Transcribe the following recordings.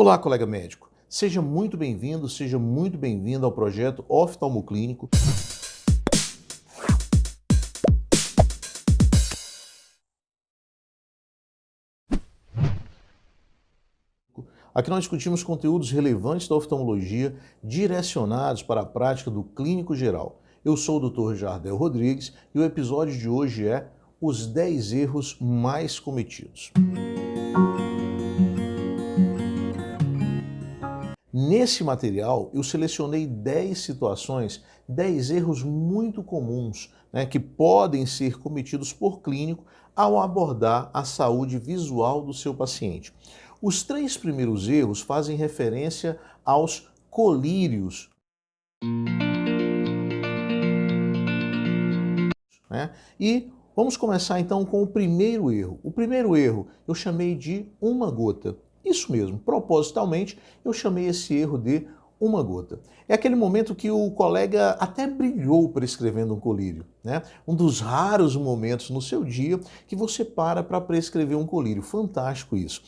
Olá, colega médico. Seja muito bem-vindo, seja muito bem-vinda ao projeto Oftalmoclínico. Aqui nós discutimos conteúdos relevantes da oftalmologia direcionados para a prática do clínico geral. Eu sou o Dr. Jardel Rodrigues e o episódio de hoje é os 10 erros mais cometidos. Nesse material, eu selecionei 10 situações, 10 erros muito comuns, que podem ser cometidos por clínico ao abordar a saúde visual do seu paciente. Os 3 primeiros erros fazem referência aos colírios, E vamos começar então com o primeiro erro. O primeiro erro eu chamei de uma gota. Isso mesmo, propositalmente eu chamei esse erro de uma gota. É aquele momento que o colega até brilhou prescrevendo um colírio, Um dos raros momentos no seu dia que você para prescrever um colírio. Fantástico isso,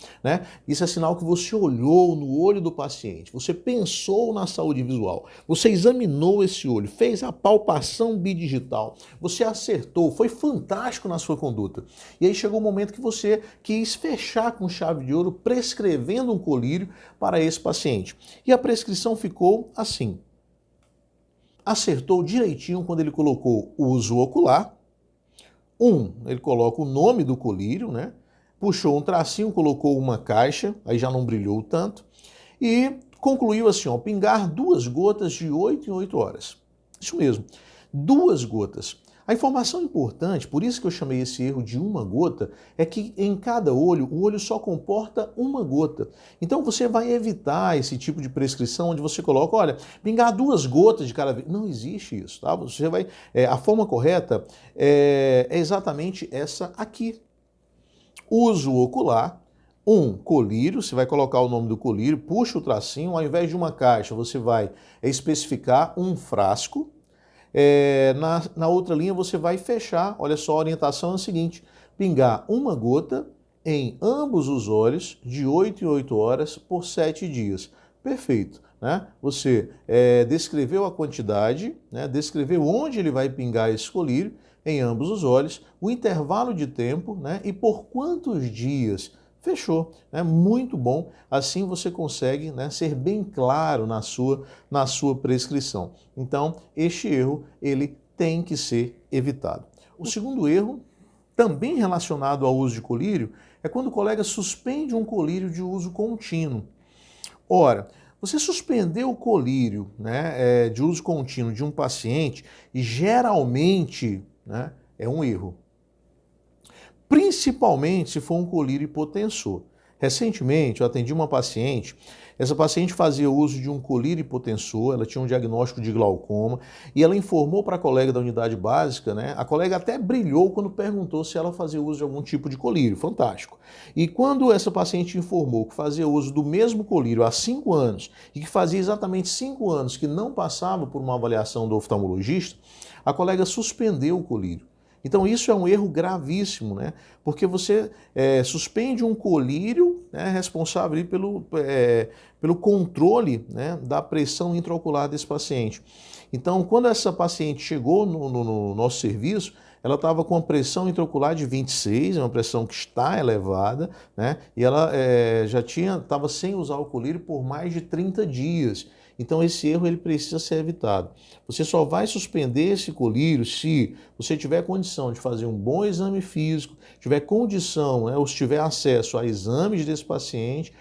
Isso é sinal que você olhou no olho do paciente, você pensou na saúde visual, você examinou esse olho, fez a palpação bidigital, você acertou, foi fantástico na sua conduta. E aí chegou o momento que você quis fechar com chave de ouro prescrevendo um colírio para esse paciente. E a prescrição ficou assim. Acertou direitinho quando ele colocou o uso ocular. Ele coloca o nome do colírio, Puxou um tracinho, colocou uma caixa, aí já não brilhou tanto. E concluiu assim, pingar 2 gotas de 8 em 8 horas. Isso mesmo, 2 gotas. A informação importante, por isso que eu chamei esse erro de uma gota, é que em cada olho, o olho só comporta uma gota. Então você vai evitar esse tipo de prescrição onde você coloca, olha, pingar 2 gotas de cada vez. Não existe isso, tá? Você vai, a forma correta é exatamente essa aqui. Uso ocular, colírio, você vai colocar o nome do colírio, puxa o tracinho, ao invés de uma caixa, você vai especificar um frasco. Na outra linha você vai fechar, olha só, a orientação é a seguinte, pingar uma gota em ambos os olhos de 8 em 8 horas por 7 dias. Perfeito, Você descreveu a quantidade, descreveu onde ele vai pingar esse colírio em ambos os olhos, o intervalo de tempo, e por quantos dias. Fechou, muito bom, assim você consegue ser bem claro na sua prescrição. Então, este erro, ele tem que ser evitado. O segundo erro, também relacionado ao uso de colírio, é quando o colega suspende um colírio de uso contínuo. Ora, você suspendeu o colírio de uso contínuo de um paciente e geralmente é um erro. Principalmente se for um colírio hipotensor. Recentemente eu atendi uma paciente, essa paciente fazia uso de um colírio hipotensor, ela tinha um diagnóstico de glaucoma e ela informou para a colega da unidade básica, A colega até brilhou quando perguntou se ela fazia uso de algum tipo de colírio, fantástico. E quando essa paciente informou que fazia uso do mesmo colírio há 5 anos e que fazia exatamente 5 anos que não passava por uma avaliação do oftalmologista, a colega suspendeu o colírio. Então isso é um erro gravíssimo, Porque você suspende um colírio responsável pelo controle da pressão intraocular desse paciente. Então, quando essa paciente chegou no nosso serviço, ela estava com uma pressão intraocular de 26, é uma pressão que está elevada, E ela já estava sem usar o colírio por mais de 30 dias. Então esse erro ele precisa ser evitado. Você só vai suspender esse colírio se você tiver condição de fazer um bom exame físico, tiver condição, ou se tiver acesso a exames desse paciente,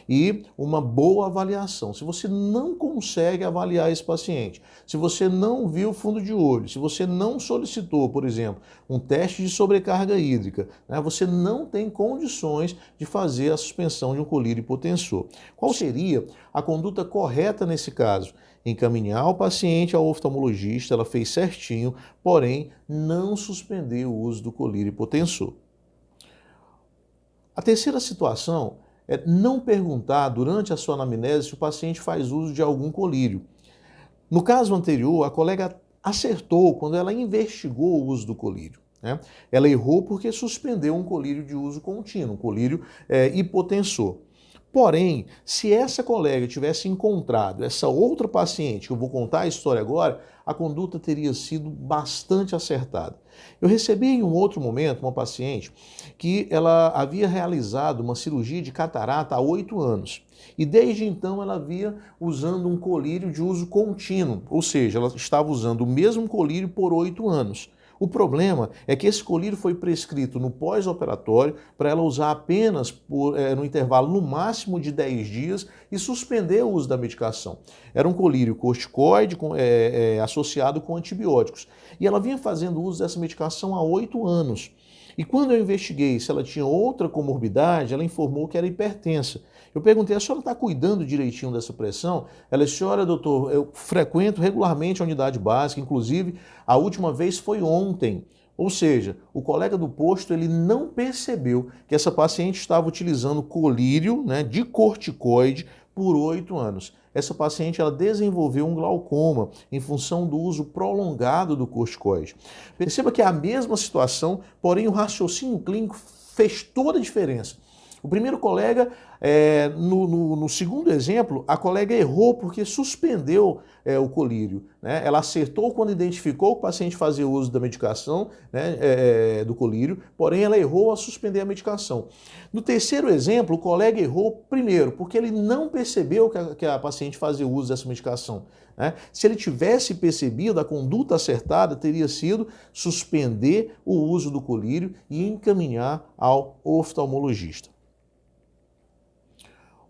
e uma boa avaliação. Se você não consegue avaliar esse paciente, se você não viu o fundo de olho, se você não solicitou, por exemplo, um teste de sobrecarga hídrica, você não tem condições de fazer a suspensão de um colírio hipotensor. Qual seria a conduta correta nesse caso? Encaminhar o paciente ao oftalmologista, ela fez certinho, porém não suspendeu o uso do colírio hipotensor. A terceira situação é não perguntar durante a sua anamnese se o paciente faz uso de algum colírio. No caso anterior, a colega acertou quando ela investigou o uso do colírio. Ela errou porque suspendeu um colírio de uso contínuo, um colírio hipotensor. Porém, se essa colega tivesse encontrado essa outra paciente, que eu vou contar a história agora, a conduta teria sido bastante acertada. Eu recebi em um outro momento uma paciente que ela havia realizado uma cirurgia de catarata há 8 anos. E desde então ela havia usando um colírio de uso contínuo, ou seja, ela estava usando o mesmo colírio por 8 anos. O problema é que esse colírio foi prescrito no pós-operatório para ela usar apenas no intervalo no máximo de 10 dias e suspender o uso da medicação. Era um colírio corticoide associado com antibióticos. E ela vinha fazendo uso dessa medicação há 8 anos. E quando eu investiguei se ela tinha outra comorbidade, ela informou que era hipertensa. Eu perguntei, a senhora está cuidando direitinho dessa pressão? Ela disse, olha, doutor, eu frequento regularmente a unidade básica, inclusive a última vez foi ontem. Ou seja, o colega do posto ele não percebeu que essa paciente estava utilizando colírio, né, de corticoide por 8 anos. Essa paciente ela desenvolveu um glaucoma em função do uso prolongado do corticoide. Perceba que é a mesma situação, porém o raciocínio clínico fez toda a diferença. O primeiro colega, no segundo exemplo, a colega errou porque suspendeu o colírio. Né? Ela acertou quando identificou que o paciente fazia uso da medicação, né, do colírio, porém ela errou ao suspender a medicação. No terceiro exemplo, o colega errou primeiro, porque ele não percebeu que a paciente fazia uso dessa medicação. Né? Se ele tivesse percebido, a conduta acertada teria sido suspender o uso do colírio e encaminhar ao oftalmologista.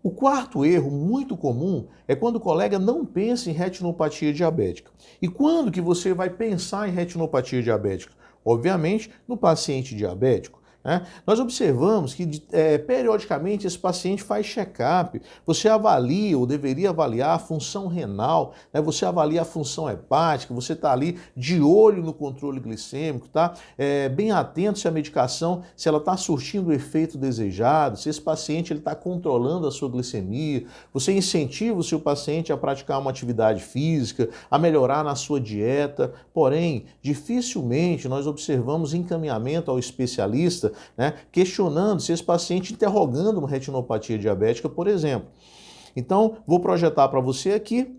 O quarto erro muito comum é quando o colega não pensa em retinopatia diabética. E quando que você vai pensar em retinopatia diabética? Obviamente, no paciente diabético. Né? Nós observamos que periodicamente esse paciente faz check-up, você avalia ou deveria avaliar a função renal, né? Você avalia a função hepática, você está ali de olho no controle glicêmico, tá? Bem atento se a medicação, se ela está surtindo o efeito desejado, se esse paciente está controlando a sua glicemia, você incentiva o seu paciente a praticar uma atividade física, a melhorar na sua dieta, porém, dificilmente nós observamos encaminhamento ao especialista, né, questionando se esse paciente interrogando uma retinopatia diabética, por exemplo. Então, vou projetar para você aqui,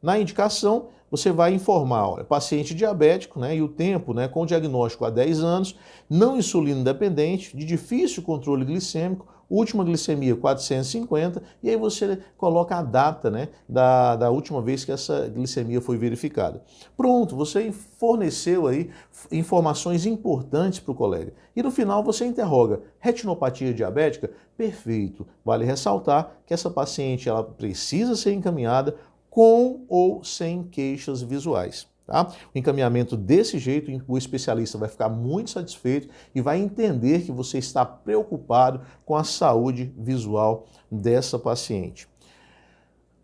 na indicação, você vai informar, olha, paciente diabético, né, e o tempo, né, com diagnóstico há 10 anos, não insulino dependente, de difícil controle glicêmico, última glicemia 450, e aí você coloca a data, né, da última vez que essa glicemia foi verificada. Pronto, você forneceu aí informações importantes para o colega. E no final você interroga, retinopatia diabética? Perfeito. Vale ressaltar que essa paciente ela precisa ser encaminhada com ou sem queixas visuais. Tá? O encaminhamento desse jeito, o especialista vai ficar muito satisfeito e vai entender que você está preocupado com a saúde visual dessa paciente.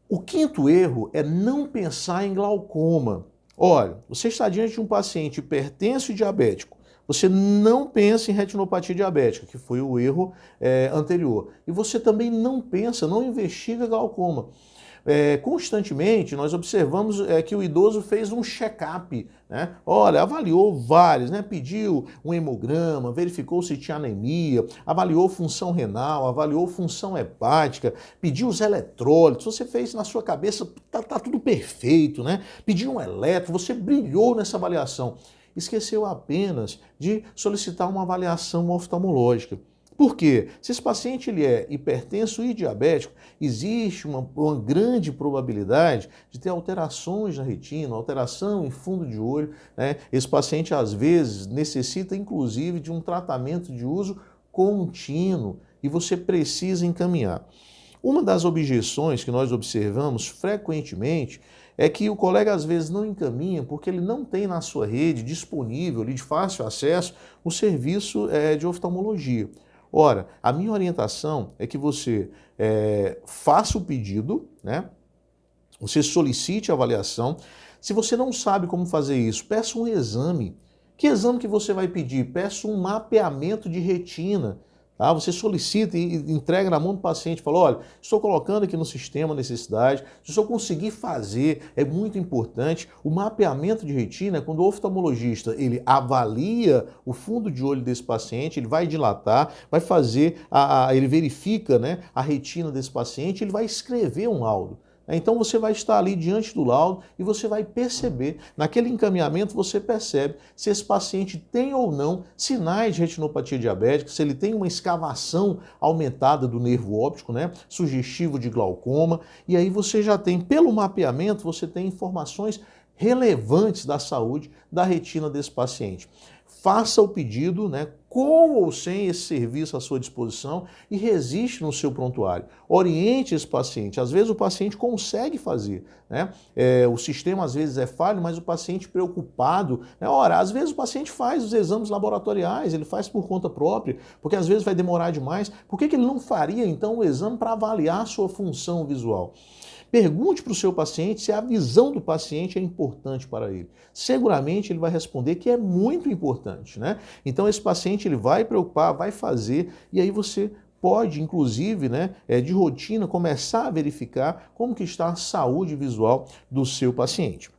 O quinto erro é não pensar em glaucoma. Olha, você está diante de um paciente hipertenso e diabético. Você não pensa em retinopatia diabética, que foi o erro anterior. E você também não pensa, não investiga glaucoma. Constantemente nós observamos que o idoso fez um check-up, né? Olha, avaliou vários, né? Pediu um hemograma, verificou se tinha anemia, avaliou função renal, avaliou função hepática, pediu os eletrólitos, você fez na sua cabeça, tá tudo perfeito, né? Pediu um eletro, você brilhou nessa avaliação. Esqueceu apenas de solicitar uma avaliação oftalmológica. Por quê? Se esse paciente ele é hipertenso e diabético, existe uma grande probabilidade de ter alterações na retina, alteração em fundo de olho, né? Esse paciente às vezes necessita inclusive de um tratamento de uso contínuo e você precisa encaminhar. Uma das objeções que nós observamos frequentemente é que o colega às vezes não encaminha porque ele não tem na sua rede disponível, de fácil acesso, o serviço de oftalmologia. Ora, a minha orientação é que você faça o pedido, né? Você solicite a avaliação. Se você não sabe como fazer isso, peça um exame. Que exame que você vai pedir? Peça um mapeamento de retina. Tá? Você solicita e entrega na mão do paciente, fala, olha, estou colocando aqui no sistema a necessidade, se o senhor conseguir fazer, é muito importante. O mapeamento de retina é quando o oftalmologista ele avalia o fundo de olho desse paciente, ele vai dilatar, vai fazer, ele verifica, né, a retina desse paciente, ele vai escrever um laudo. Então você vai estar ali diante do laudo e você vai perceber, naquele encaminhamento você percebe se esse paciente tem ou não sinais de retinopatia diabética, se ele tem uma escavação aumentada do nervo óptico, né, sugestivo de glaucoma, e aí você já tem, pelo mapeamento, você tem informações relevantes da saúde da retina desse paciente. Faça o pedido, né, com ou sem esse serviço à sua disposição e resiste no seu prontuário. Oriente esse paciente. Às vezes o paciente consegue fazer, né? O sistema às vezes é falho, mas o paciente preocupado, né? Ora, às vezes o paciente faz os exames laboratoriais, ele faz por conta própria, porque às vezes vai demorar demais. Por que ele não faria então o exame para avaliar a sua função visual? Pergunte para o seu paciente se a visão do paciente é importante para ele. Seguramente ele vai responder que é muito importante, né? Então esse paciente ele vai preocupar, vai fazer, e aí você pode, inclusive, né, de rotina, começar a verificar como que está a saúde visual do seu paciente.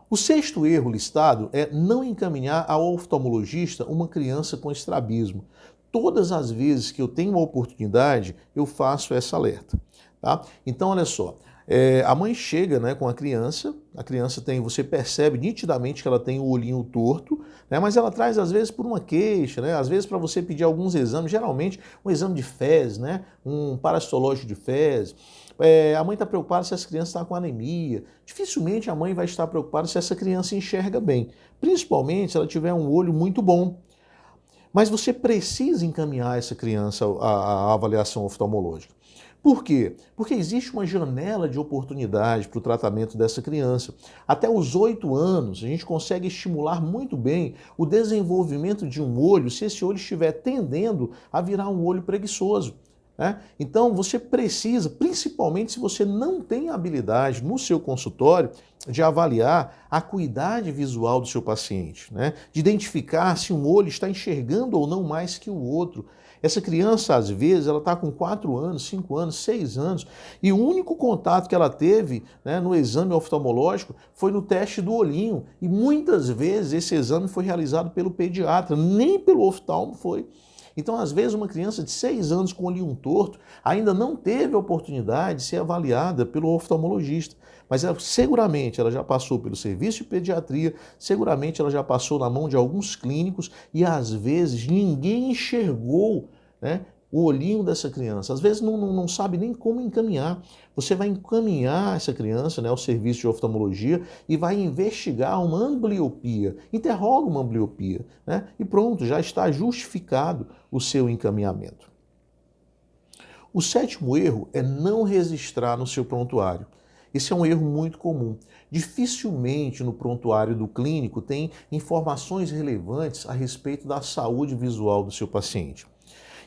O sexto erro listado é não encaminhar ao oftalmologista uma criança com estrabismo. Todas as vezes que eu tenho uma oportunidade, eu faço essa alerta. Tá? Então, olha só, a mãe chega, né, com a criança tem, você percebe nitidamente que ela tem o olhinho torto, né, mas ela traz às vezes por uma queixa, né, às vezes para você pedir alguns exames, geralmente um exame de fezes, né, um parasitológico de fezes. A mãe está preocupada se essa criança está com anemia. Dificilmente a mãe vai estar preocupada se essa criança enxerga bem, principalmente se ela tiver um olho muito bom. Mas você precisa encaminhar essa criança à avaliação oftalmológica. Por quê? Porque existe uma janela de oportunidade para o tratamento dessa criança. Até os 8 anos, a gente consegue estimular muito bem o desenvolvimento de um olho se esse olho estiver tendendo a virar um olho preguiçoso. Então você precisa, principalmente se você não tem habilidade no seu consultório, de avaliar a acuidade visual do seu paciente, né? De identificar se um olho está enxergando ou não mais que o outro. Essa criança, às vezes, ela está com 4 anos, 5 anos, 6 anos, e o único contato que ela teve, né, no exame oftalmológico foi no teste do olhinho, e muitas vezes esse exame foi realizado pelo pediatra, nem pelo oftalmo foi. Então, às vezes, uma criança de 6 anos com o olhinho torto ainda não teve a oportunidade de ser avaliada pelo oftalmologista. Mas seguramente ela já passou pelo serviço de pediatria, seguramente ela já passou na mão de alguns clínicos e, às vezes, ninguém enxergou, né, o olhinho dessa criança. Às vezes não sabe nem como encaminhar. Você vai encaminhar essa criança, né, ao serviço de oftalmologia e vai investigar uma ambliopia. Interroga uma ambliopia, né, e pronto, já está justificado o seu encaminhamento. O 7º erro é não registrar no seu prontuário. Esse é um erro muito comum. Dificilmente no prontuário do clínico tem informações relevantes a respeito da saúde visual do seu paciente.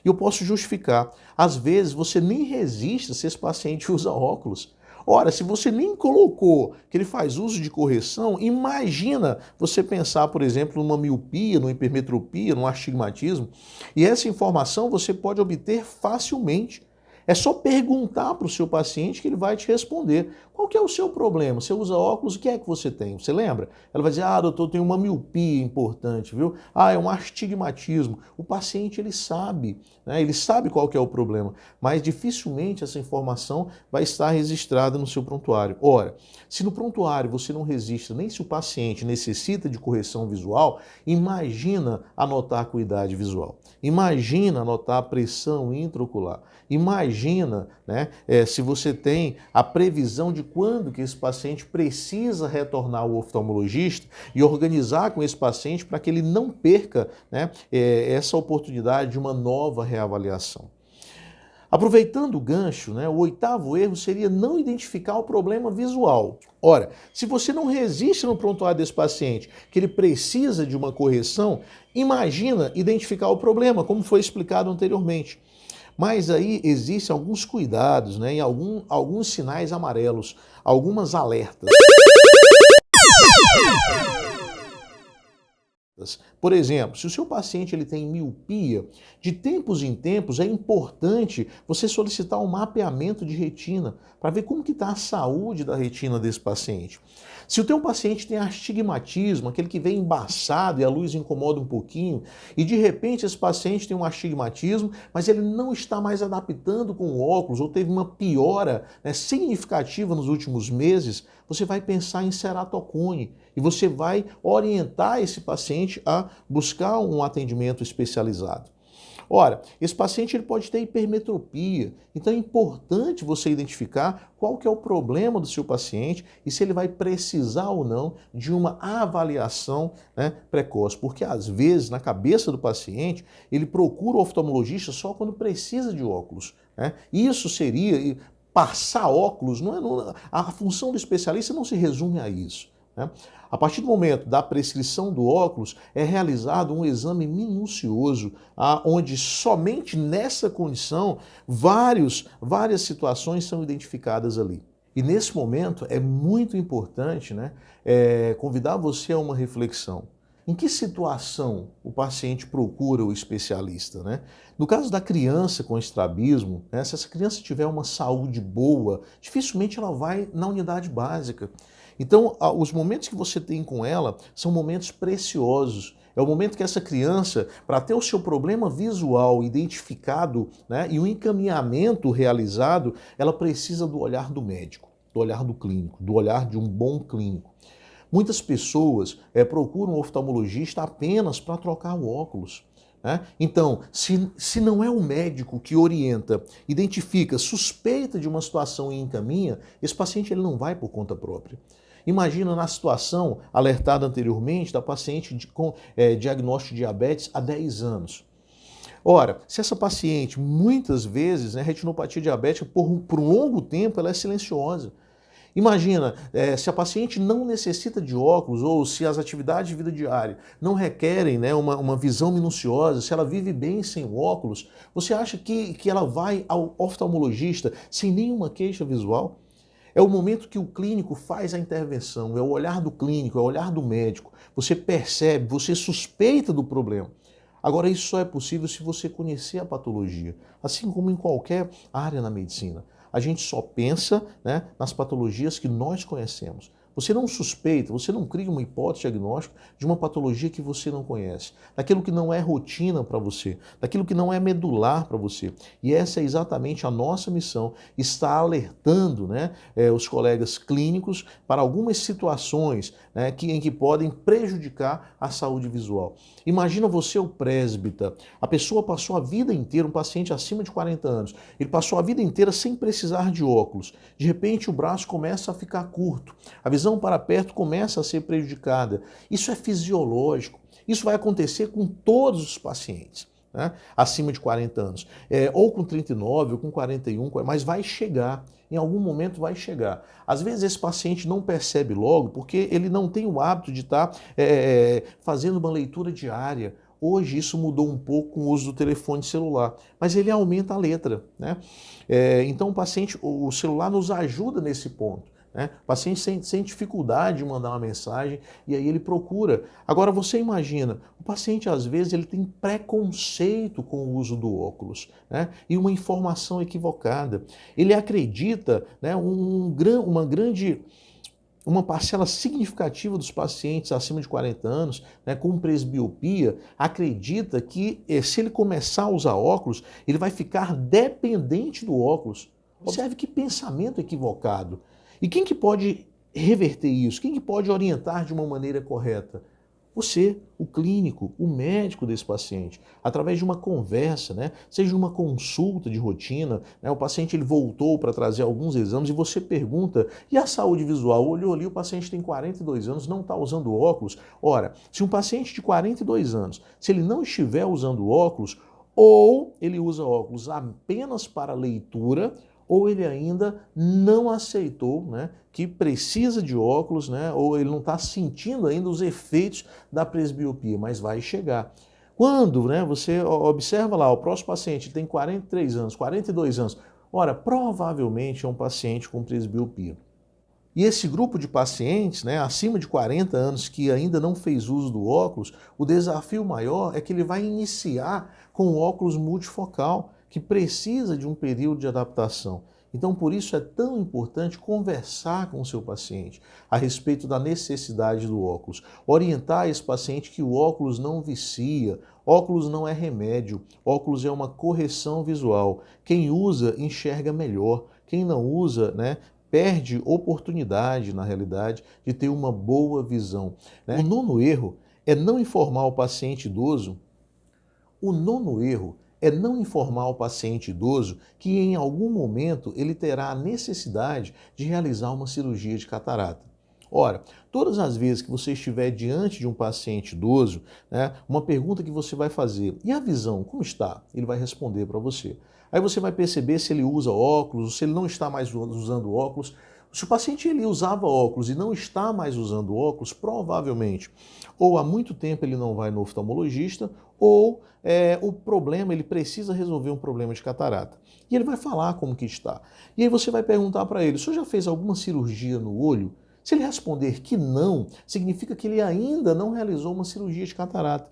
E eu posso justificar. Às vezes você nem registra se esse paciente usa óculos. Ora, se você nem colocou que ele faz uso de correção, imagina você pensar, por exemplo, numa miopia, numa hipermetropia, num astigmatismo. E essa informação você pode obter facilmente. É só perguntar para o seu paciente que ele vai te responder. Qual que é o seu problema? Você usa óculos, o que é que você tem? Você lembra? Ela vai dizer, doutor, eu tenho uma miopia importante, viu? É um astigmatismo. O paciente, ele sabe, né? Ele sabe qual que é o problema, mas dificilmente essa informação vai estar registrada no seu prontuário. Ora, se no prontuário você não registra nem se o paciente necessita de correção visual, imagina anotar a acuidade visual. Imagina anotar a pressão intraocular. Imagina, né, se você tem a previsão de quando que esse paciente precisa retornar ao oftalmologista e organizar com esse paciente para que ele não perca, né, essa oportunidade de uma nova reavaliação. Aproveitando o gancho, né, o 8º erro seria não identificar o problema visual. Ora, se você não registra no prontuário desse paciente que ele precisa de uma correção, imagina identificar o problema, como foi explicado anteriormente. Mas aí existem alguns cuidados, né, e alguns sinais amarelos, algumas alertas Por exemplo, se o seu paciente ele tem miopia, de tempos em tempos é importante você solicitar um mapeamento de retina para ver como que está a saúde da retina desse paciente. Se o teu paciente tem astigmatismo, aquele que vem embaçado e a luz incomoda um pouquinho, e de repente esse paciente tem um astigmatismo, mas ele não está mais adaptando com o óculos ou teve uma piora, né, significativa nos últimos meses, você vai pensar em ceratocone e você vai orientar esse paciente a buscar um atendimento especializado. Ora, esse paciente ele pode ter hipermetropia, então é importante você identificar qual que é o problema do seu paciente e se ele vai precisar ou não de uma avaliação, né, precoce, porque às vezes na cabeça do paciente ele procura o oftalmologista só quando precisa de óculos, né? Isso seria passar óculos, a função do especialista não se resume a isso, né? A partir do momento da prescrição do óculos, é realizado um exame minucioso, onde somente nessa condição várias situações são identificadas ali. E nesse momento é muito importante, né, convidar você a uma reflexão. Em que situação o paciente procura o especialista, né? No caso da criança com estrabismo, né, se essa criança tiver uma saúde boa, dificilmente ela vai na unidade básica. Então, os momentos que você tem com ela são momentos preciosos. É o momento que essa criança, para ter o seu problema visual identificado, né, e o encaminhamento realizado, ela precisa do olhar do médico, do olhar do clínico, do olhar de um bom clínico. Muitas pessoas procuram um oftalmologista apenas para trocar o óculos, né? Então, se não é o médico que orienta, identifica, suspeita de uma situação e encaminha, esse paciente ele não vai por conta própria. Imagina na situação alertada anteriormente da paciente com diagnóstico de diabetes há 10 anos. Ora, se essa paciente, muitas vezes, né, retinopatia diabética, por um longo tempo, ela é silenciosa. Imagina, se a paciente não necessita de óculos ou se as atividades de vida diária não requerem, né, uma visão minuciosa, se ela vive bem sem óculos, você acha que ela vai ao oftalmologista sem nenhuma queixa visual? É o momento que o clínico faz a intervenção, é o olhar do clínico, é o olhar do médico. Você percebe, você suspeita do problema. Agora, isso só é possível se você conhecer a patologia, assim como em qualquer área na medicina. A gente só pensa, né, nas patologias que nós conhecemos. Você não suspeita, você não cria uma hipótese diagnóstica de uma patologia que você não conhece, daquilo que não é rotina para você, daquilo que não é medular para você. E essa é exatamente a nossa missão, estar alertando, né, os colegas clínicos para algumas situações, né, em que podem prejudicar a saúde visual. Imagina você, o presbítero, a pessoa passou a vida inteira, um paciente acima de 40 anos, ele passou a vida inteira sem precisar de óculos. De repente o braço começa a ficar curto, a visão para perto começa a ser prejudicada. Isso é fisiológico. Isso vai acontecer com todos os pacientes, né, acima de 40 anos. Ou com 39, ou com 41, mas vai chegar. Em algum momento vai chegar. Às vezes esse paciente não percebe logo porque ele não tem o hábito de estar fazendo uma leitura diária. Hoje isso mudou um pouco com o uso do telefone celular, mas ele aumenta a letra, né? Então o celular nos ajuda nesse ponto. O paciente sente dificuldade de mandar uma mensagem e aí ele procura. Agora você imagina, o paciente às vezes ele tem preconceito com o uso do óculos, né? E uma informação equivocada. Ele acredita, né, uma parcela significativa dos pacientes acima de 40 anos, né, com presbiopia, acredita que se ele começar a usar óculos, ele vai ficar dependente do óculos. Observe que pensamento equivocado. E quem que pode reverter isso? Quem que pode orientar de uma maneira correta? Você, o clínico, o médico desse paciente, através de uma conversa, né? Seja uma consulta de rotina, né? O paciente ele voltou para trazer alguns exames e você pergunta, e a saúde visual? Olhou ali, o paciente tem 42 anos, não está usando óculos. Ora, se um paciente de 42 anos, se ele não estiver usando óculos, ou ele usa óculos apenas para leitura, ou ele ainda não aceitou, né, que precisa de óculos, né, ou ele não está sentindo ainda os efeitos da presbiopia, mas vai chegar. Quando, né, você observa lá, o próximo paciente tem 43 anos, 42 anos, ora, provavelmente é um paciente com presbiopia. E esse grupo de pacientes, né, acima de 40 anos que ainda não fez uso do óculos, o desafio maior é que ele vai iniciar com o óculos multifocal, que precisa de um período de adaptação. Então, por isso é tão importante conversar com o seu paciente a respeito da necessidade do óculos. Orientar esse paciente que o óculos não vicia, óculos não é remédio, óculos é uma correção visual. Quem usa, enxerga melhor. Quem não usa, né, perde oportunidade, na realidade, de ter uma boa visão, né? O nono erro é não informar o paciente idoso. O nono erro é não informar o paciente idoso que em algum momento ele terá a necessidade de realizar uma cirurgia de catarata. Ora, todas as vezes que você estiver diante de um paciente idoso, né, uma pergunta que você vai fazer: e a visão, como está? Ele vai responder para você. Aí você vai perceber se ele usa óculos, se ele não está mais usando óculos. Se o paciente ele usava óculos e não está mais usando óculos, provavelmente ou há muito tempo ele não vai no oftalmologista, ou o problema, ele precisa resolver um problema de catarata. E ele vai falar como que está. E aí você vai perguntar para ele: o senhor já fez alguma cirurgia no olho? Se ele responder que não, significa que ele ainda não realizou uma cirurgia de catarata.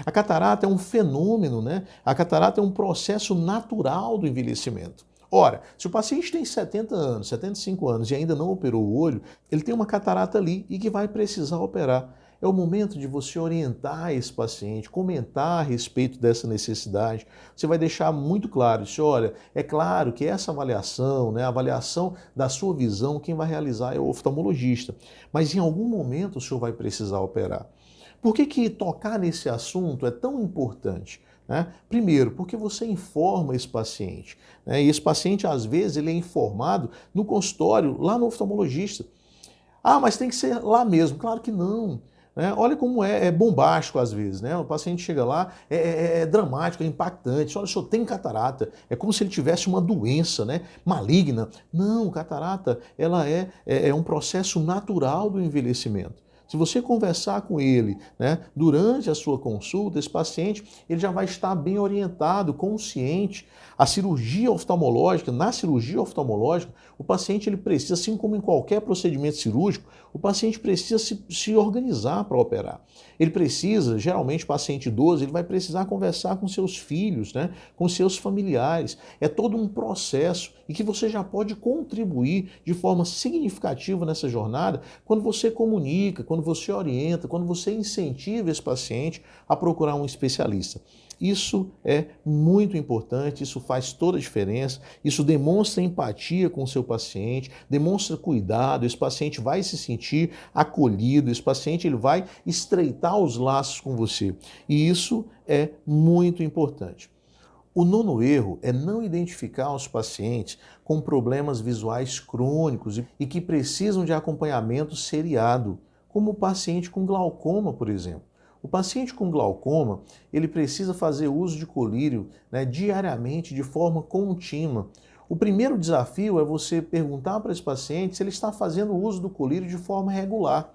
A catarata é um fenômeno, né? A catarata é um processo natural do envelhecimento. Ora, se o paciente tem 70 anos, 75 anos e ainda não operou o olho, ele tem uma catarata ali e que vai precisar operar. É o momento de você orientar esse paciente, comentar a respeito dessa necessidade. Você vai deixar muito claro, olha, é claro que essa avaliação, né, a avaliação da sua visão, quem vai realizar é o oftalmologista. Mas em algum momento o senhor vai precisar operar. Por que tocar nesse assunto é tão importante? Né? Primeiro, porque você informa esse paciente. Né? E esse paciente, às vezes, ele é informado no consultório, lá no oftalmologista. Ah, mas tem que ser lá mesmo. Claro que não. Né? Olha como é bombástico às vezes. Né? O paciente chega lá, é dramático, é impactante. Olha, o senhor tem catarata. É como se ele tivesse uma doença, né, maligna. Não, catarata ela é um processo natural do envelhecimento. Se você conversar com ele, né, durante a sua consulta, esse paciente ele já vai estar bem orientado, consciente. A cirurgia oftalmológica, na cirurgia oftalmológica, o paciente ele precisa, assim como em qualquer procedimento cirúrgico, o paciente precisa se organizar para operar. Ele precisa, geralmente o paciente idoso, ele vai precisar conversar com seus filhos, né, com seus familiares. É todo um processo e que você já pode contribuir de forma significativa nessa jornada quando você comunica, quando você orienta, quando você incentiva esse paciente a procurar um especialista. Isso é muito importante, isso faz toda a diferença, isso demonstra empatia com o seu paciente, demonstra cuidado, esse paciente vai se sentir acolhido, esse paciente ele vai estreitar os laços com você. E isso é muito importante. O nono erro é não identificar os pacientes com problemas visuais crônicos e que precisam de acompanhamento seriado, como o paciente com glaucoma, por exemplo. O paciente com glaucoma, ele precisa fazer uso de colírio, né, diariamente, de forma contínua. O primeiro desafio é você perguntar para esse paciente se ele está fazendo uso do colírio de forma regular.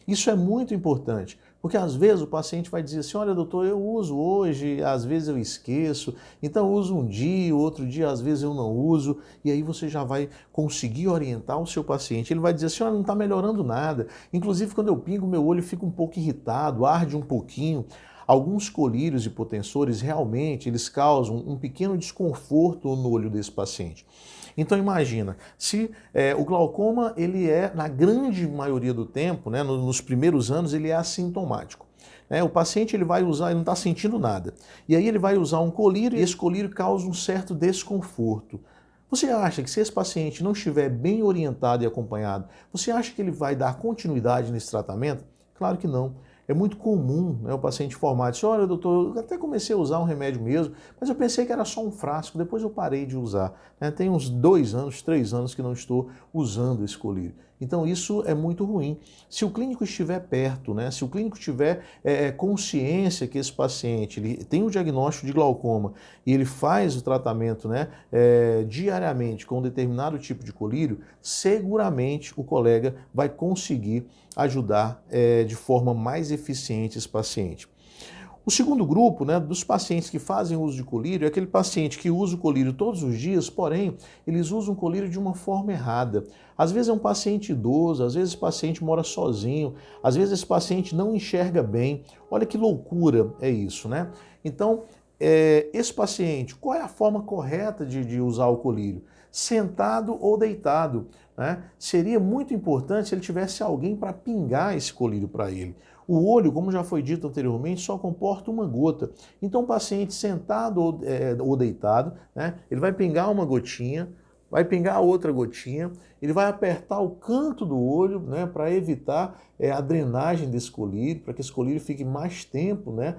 Isso é muito importante, porque às vezes o paciente vai dizer assim: olha, doutor, eu uso hoje, às vezes eu esqueço, então eu uso um dia, outro dia às vezes eu não uso, e aí você já vai conseguir orientar o seu paciente. Ele vai dizer assim: olha, não está melhorando nada, inclusive quando eu pingo meu olho fica um pouco irritado, arde um pouquinho. Alguns colírios e hipotensores realmente eles causam um pequeno desconforto no olho desse paciente. Então imagina, se o glaucoma ele é, na grande maioria do tempo, né, nos primeiros anos, ele é assintomático. O paciente ele vai usar, ele não está sentindo nada. E aí ele vai usar um colírio e esse colírio causa um certo desconforto. Você acha que se esse paciente não estiver bem orientado e acompanhado, você acha que ele vai dar continuidade nesse tratamento? Claro que não. É muito comum, né, o paciente informar, diz: olha, doutor, eu até comecei a usar um remédio mesmo, mas eu pensei que era só um frasco, depois eu parei de usar. Tem uns 2 anos, 3 anos que não estou usando esse colírio. Então isso é muito ruim. Se o clínico estiver perto, né, se o clínico tiver consciência que esse paciente ele tem o diagnóstico de glaucoma e ele faz o tratamento, né, diariamente com um determinado tipo de colírio, seguramente o colega vai conseguir ajudar de forma mais eficiente esse paciente. O segundo grupo, né, dos pacientes que fazem uso de colírio é aquele paciente que usa o colírio todos os dias, porém, eles usam o colírio de uma forma errada. Às vezes é um paciente idoso, às vezes esse paciente mora sozinho, às vezes esse paciente não enxerga bem. Olha que loucura é isso, né? Então, esse paciente, qual é a forma correta de usar o colírio? Sentado ou deitado, né? Seria muito importante se ele tivesse alguém para pingar esse colírio para ele. O olho, como já foi dito anteriormente, só comporta uma gota. Então, o paciente sentado ou deitado, né, ele vai pingar uma gotinha, vai pingar outra gotinha, ele vai apertar o canto do olho, né, para evitar a drenagem desse colírio, para que esse colírio fique mais tempo, né,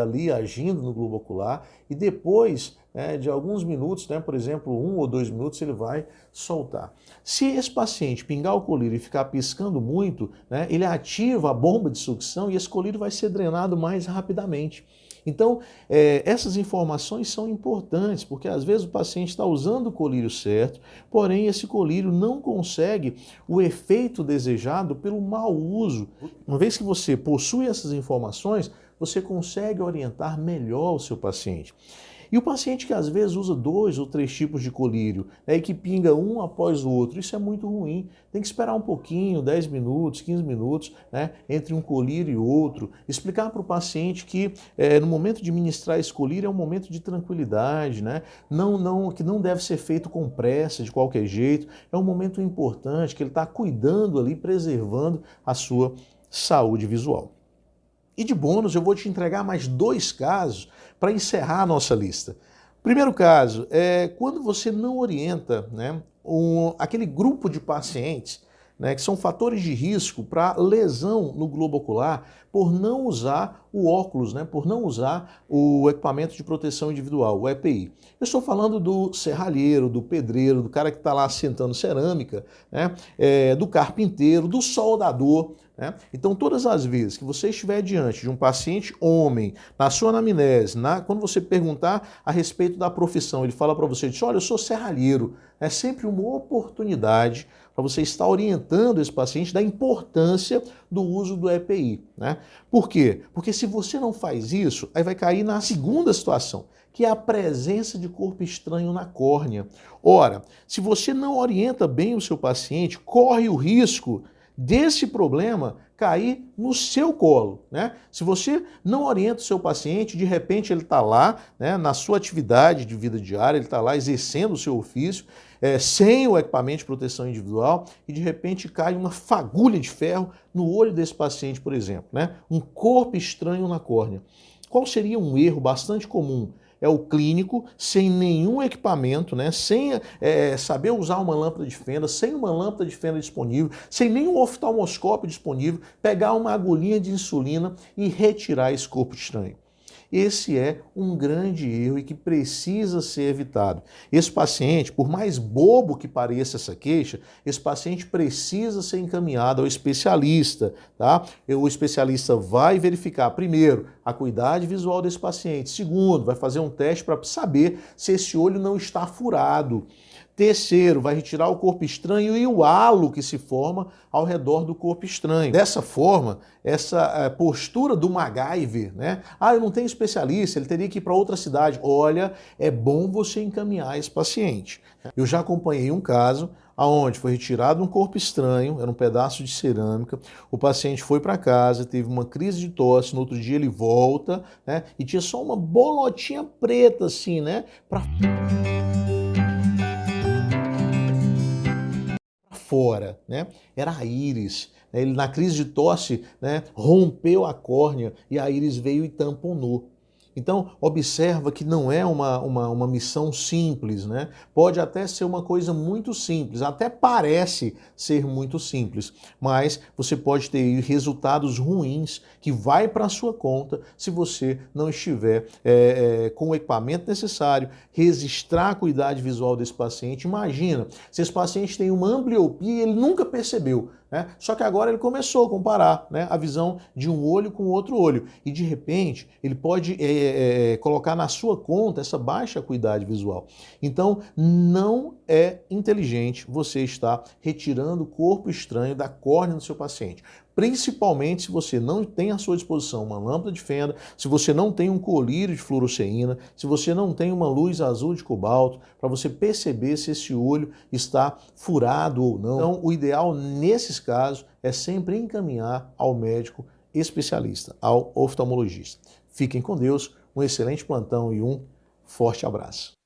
ali agindo no globo ocular, e depois de alguns minutos, né, por exemplo, 1 ou 2 minutos, ele vai soltar. Se esse paciente pingar o colírio e ficar piscando muito, né, ele ativa a bomba de sucção e esse colírio vai ser drenado mais rapidamente. Então, essas informações são importantes, porque às vezes o paciente está usando o colírio certo, porém esse colírio não consegue o efeito desejado pelo mau uso. Uma vez que você possui essas informações, você consegue orientar melhor o seu paciente. E o paciente que às vezes usa 2 ou 3 tipos de colírio, e que pinga um após o outro, isso é muito ruim. Tem que esperar um pouquinho, 10 minutos, 15 minutos, né, entre um colírio e outro. Explicar para o paciente que no momento de ministrar esse colírio é um momento de tranquilidade, né, que não deve ser feito com pressa, de qualquer jeito. É um momento importante, que ele está cuidando ali, preservando a sua saúde visual. E de bônus, eu vou te entregar mais 2 casos para encerrar a nossa lista. Primeiro caso é quando você não orienta, né, aquele grupo de pacientes, né, que são fatores de risco para lesão no globo ocular por não usar o óculos, né, por não usar o equipamento de proteção individual, o EPI. Eu estou falando do serralheiro, do pedreiro, do cara que está lá assentando cerâmica, né, do carpinteiro, do soldador. Né? Então, todas as vezes que você estiver diante de um paciente homem, na sua anamnese, quando você perguntar a respeito da profissão, ele fala para você, diz, olha, eu sou serralheiro. É sempre uma oportunidade para você estar orientando esse paciente da importância do uso do EPI. Né? Por quê? Porque se você não faz isso, aí vai cair na segunda situação, que é a presença de corpo estranho na córnea. Ora, se você não orienta bem o seu paciente, corre o risco desse problema cair no seu colo, né? Se você não orienta o seu paciente, de repente ele está lá, né, na sua atividade de vida diária, ele está lá exercendo o seu ofício, sem o equipamento de proteção individual, e de repente cai uma fagulha de ferro no olho desse paciente, por exemplo, né? Um corpo estranho na córnea. Qual seria um erro bastante comum? É o clínico, sem nenhum equipamento, né? Sem saber usar uma lâmpada de fenda, sem uma lâmpada de fenda disponível, sem nenhum oftalmoscópio disponível, pegar uma agulhinha de insulina e retirar esse corpo estranho. Esse é um grande erro e que precisa ser evitado. Esse paciente, por mais bobo que pareça essa queixa, esse paciente precisa ser encaminhado ao especialista, tá? O especialista vai verificar, primeiro, a acuidade visual desse paciente. Segundo, vai fazer um teste para saber se esse olho não está furado. Terceiro, vai retirar o corpo estranho e o halo que se forma ao redor do corpo estranho. Dessa forma, essa postura do MacGyver, né? Ah, eu não tenho especialista, ele teria que ir para outra cidade. Olha, é bom você encaminhar esse paciente. Eu já acompanhei um caso onde foi retirado um corpo estranho, era um pedaço de cerâmica, o paciente foi para casa, teve uma crise de tosse, no outro dia ele volta, né? E tinha só uma bolotinha preta assim, né? Fora, né? Era a íris. Ele, na crise de tosse, né, rompeu a córnea e a íris veio e tamponou. Então, observa que não é uma missão simples, né? Pode até ser uma coisa muito simples, até parece ser muito simples, mas você pode ter resultados ruins que vai para a sua conta se você não estiver com o equipamento necessário, registrar a acuidade visual desse paciente. Imagina, se esse paciente tem uma ambliopia e ele nunca percebeu, né? Só que agora ele começou a comparar, né, a visão de um olho com o outro olho e de repente ele pode colocar na sua conta essa baixa acuidade visual. Então não é inteligente você estar retirando o corpo estranho da córnea do seu paciente. Principalmente se você não tem à sua disposição uma lâmpada de fenda, se você não tem um colírio de fluoresceína, se você não tem uma luz azul de cobalto, para você perceber se esse olho está furado ou não. Então, o ideal nesses casos é sempre encaminhar ao médico especialista, ao oftalmologista. Fiquem com Deus, um excelente plantão e um forte abraço.